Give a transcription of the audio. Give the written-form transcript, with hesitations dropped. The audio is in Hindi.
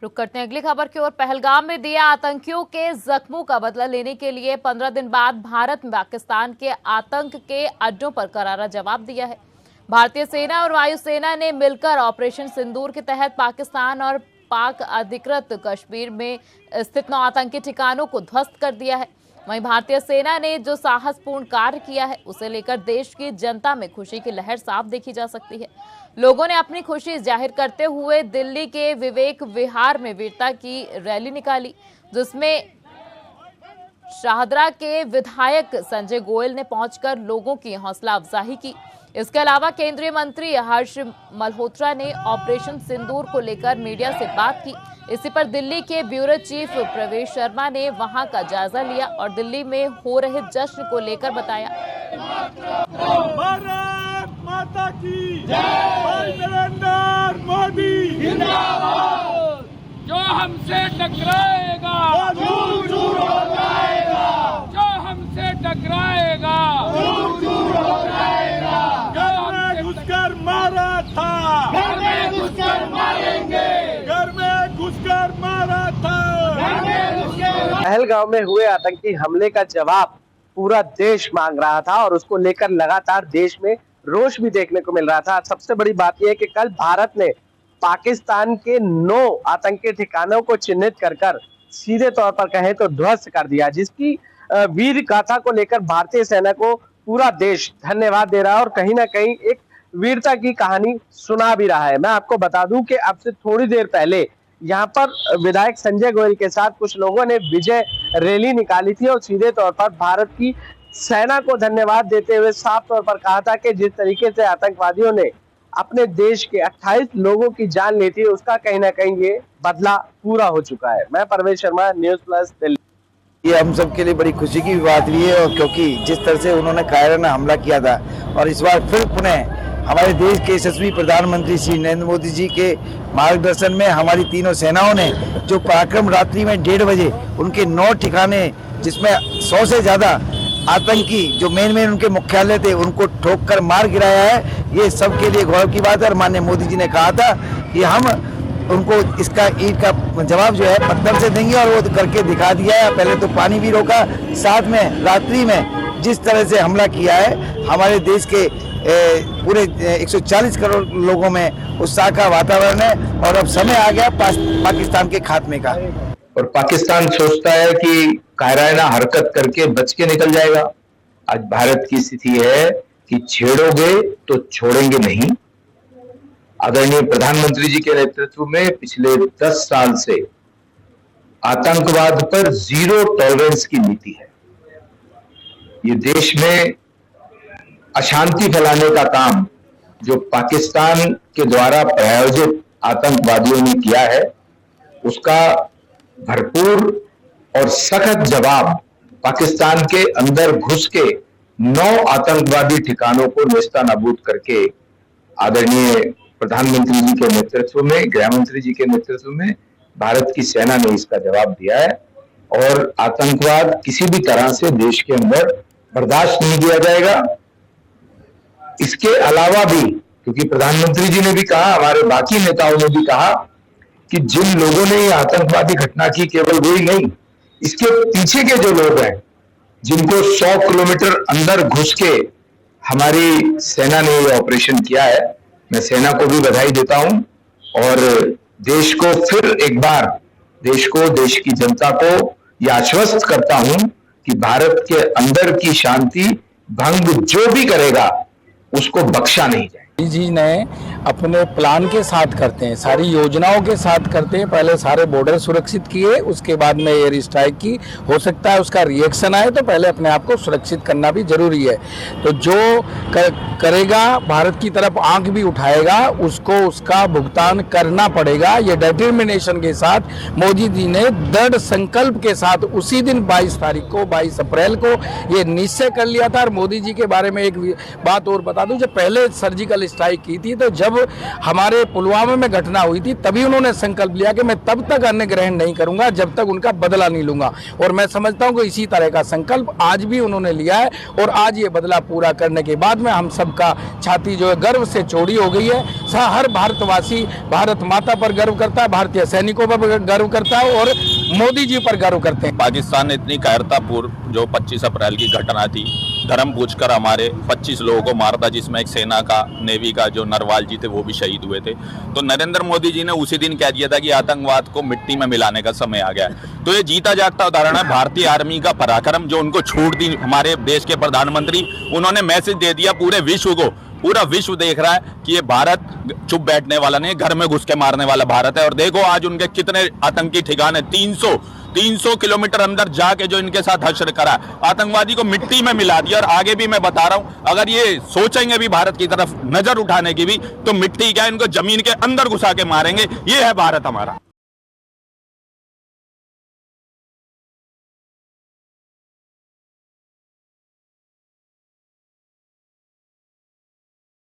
रुक करते हैं अगली खबर की ओर। पहलगाम में दिए आतंकियों के जख्मों का बदला लेने के लिए 15 दिन बाद भारत पाकिस्तान के आतंक के अड्डों पर करारा जवाब दिया है। भारतीय सेना और वायुसेना ने मिलकर ऑपरेशन सिंदूर के तहत पाकिस्तान और पाक अधिकृत कश्मीर में स्थित 9 आतंकी ठिकानों को ध्वस्त कर दिया है। वहीं भारतीय सेना ने जो साहसपूर्ण कार्य किया है उसे लेकर देश की जनता में खुशी की लहर साफ देखी जा सकती है। लोगों ने अपनी खुशी जाहिर करते हुए दिल्ली के विवेक विहार में वीरता की रैली निकाली, जिसमें शाहदरा के विधायक संजय गोयल ने पहुंचकर लोगों की हौसला अफजाई की। इसके अलावा केंद्रीय मंत्री हर्ष मल्होत्रा ने ऑपरेशन सिंदूर को लेकर मीडिया से बात की। इसी पर दिल्ली के ब्यूरो चीफ प्रवेश शर्मा ने वहां का जायजा लिया और दिल्ली में हो रहे जश्न को लेकर बताया। भारत माता की जय, नरेंद्र मोदी जिंदाबाद। जो हमसे टकराएगा दूर दूर हो जाएगा, जो हमसे टकराएगा दूर दूर हो जाएगा। घर में घुसकर मारा था, घर में घुसकर मारेंगे, घर में घुसकर मारा था, घर में घुसकर। पहलगाम में हुए आतंकी हमले का जवाब पूरा देश मांग रहा था और उसको लेकर लगातार देश में रोष भी देखने को मिल रहा था। सबसे बड़ी बात यह है कि कल भारत ने पाकिस्तान के 9 आतंकी ठिकानों को चिन्हित कर सीधे तौर पर कहें तो ध्वस्त कर दिया, जिसकी वीर गाथा को लेकर भारतीय सेना को पूरा देश धन्यवाद दे रहा है और कहीं ना कहीं एक वीरता की कहानी सुना भी रहा है। मैं आपको बता दूं कि अब से थोड़ी देर पहले यहाँ पर विधायक संजय गोयल के साथ कुछ लोगों ने विजय रैली निकाली थी और सीधे तौर पर भारत की सेना को धन्यवाद देते हुए साफ तौर पर कहा था कि जिस तरीके से आतंकवादियों ने अपने देश के 28 लोगों की जान ली थी, उसका कहीं ना कहीं ये बदला पूरा हो चुका है। मैं परवेश शर्मा, न्यूज़ प्लस दिल्ली। ये हम सब के लिए बड़ी खुशी की बात भी है, और क्योंकि जिस तरह से उन्होंने कायराना हमला किया था और इस बार फिर पुनः हमारे देश के यशस्वी प्रधानमंत्री श्री नरेंद्र मोदी जी के मार्गदर्शन में हमारी तीनों सेनाओं ने जो पराक्रम रात्रि में 1:30 बजे उनके 9 ठिकाने, जिसमें 100 से ज्यादा आतंकी जो मेन उनके मुख्यालय थे, उनको ठोक कर मार गिराया है, ये सबके लिए गौरव की बात है। और माननीय मोदी जी ने कहा था कि हम उनको इसका ईद का जवाब जो है पत्थर से देंगे, और वो करके दिखा दिया है। पहले तो पानी भी रोका, साथ में रात्रि में जिस तरह से हमला किया है, हमारे देश के पूरे 140 करोड़ लोगों में उत्साह का वातावरण है और अब समय आ गया पाकिस्तान के खात्मे का। और पाकिस्तान सोचता है कि कायराना हरकत करके बच के निकल जाएगा। आज भारत की स्थिति है कि छेड़ोगे तो छोड़ेंगे नहीं। आदरणीय प्रधानमंत्री जी के नेतृत्व में पिछले 10 साल से आतंकवाद पर जीरो टॉलरेंस की नीति है। ये देश में अशांति फैलाने का काम जो पाकिस्तान के द्वारा प्रायोजित आतंकवादियों ने किया है, उसका भरपूर और सख्त जवाब पाकिस्तान के अंदर घुस के 9 आतंकवादी ठिकानों को नेस्तनाबूद करके आदरणीय प्रधानमंत्री जी के नेतृत्व में, गृह मंत्री जी के नेतृत्व में भारत की सेना ने इसका जवाब दिया है। और आतंकवाद किसी भी तरह से देश के अंदर बर्दाश्त नहीं किया जाएगा। इसके अलावा भी, क्योंकि प्रधानमंत्री जी ने भी कहा, हमारे बाकी नेताओं ने भी कहा कि जिन लोगों ने ये आतंकवादी घटना की, केवल वही नहीं, इसके पीछे के जो लोग हैं, जिनको 100 किलोमीटर अंदर घुस के हमारी सेना ने ये ऑपरेशन किया है, मैं सेना को भी बधाई देता हूं और देश को फिर एक बार, देश को, देश की जनता को ये आश्वस्त करता हूं कि भारत के अंदर की शांति भंग जो भी करेगा उसको बख्शा नहीं जाए। मोदी जी ने अपने प्लान के साथ करते हैं, सारी योजनाओं के साथ करते हैं। पहले सारे बॉर्डर सुरक्षित किए, उसके बाद में एयर स्ट्राइक की। हो सकता है उसका रिएक्शन आए, तो पहले अपने आप को सुरक्षित करना भी जरूरी है। तो जो करेगा, भारत की तरफ आंख भी उठाएगा, उसको उसका भुगतान करना पड़ेगा। ये डिटर्मिनेशन के साथ मोदी जी ने दृढ़ संकल्प के साथ उसी दिन 22 तारीख को, 22 अप्रैल को ये निश्चय कर लिया था। और मोदी जी के बारे में एक बात और बता दूं, जब पहले सर्जिकल स्ट्राइक की थी, तो जब जब हमारे पुलवामा में घटना हुई थी तभी उन्होंने संकल्प लिया कि मैं तब तक अन्न ग्रहण नहीं करूंगा जब तक उनका बदला नहीं लूंगा, और मैं समझता हूं कि इसी तरह का संकल्प आज भी उन्होंने लिया है। और आज ये बदला पूरा करने के बाद में हम सबका छाती जो है गर्व से चौड़ी हो गई है। हर भारतवासी भारत माता पर गर्व करता है, भारतीय सैनिकों पर गर्व करता है और मोदी जी पर गर्व करते हैं। पाकिस्तान ने इतनी कायरतापूर्व जो 25 अप्रैल की घटना थी, धर्म पूछकर हमारे 25 लोगों को मारा था, जिसमें एक सेना का, नेवी का जो नरवाल जी थे वो भी शहीद हुए थे। तो नरेंद्र मोदी जी ने उसी दिन कह दिया था कि आतंकवाद को मिट्टी में मिलाने का समय आ गया है। तो ये जीता जागता उदाहरण है भारतीय आर्मी का पराक्रम, जो उनको छूट दी हमारे देश के प्रधानमंत्री। उन्होंने मैसेज दे दिया पूरे विश्व को, पूरा विश्व देख रहा है कि ये भारत चुप बैठने वाला नहीं, घर में घुस के मारने वाला भारत है। और देखो आज उनके कितने आतंकी ठिकाने, 300 किलोमीटर अंदर जाके जो इनके साथ हश्र करा, आतंकवादी को मिट्टी में मिला दिया। और आगे भी मैं बता रहा हूं, अगर ये सोचेंगे भी भारत की तरफ नजर उठाने की भी, तो मिट्टी क्या, इनको जमीन के अंदर घुसा के मारेंगे। ये है भारत हमारा।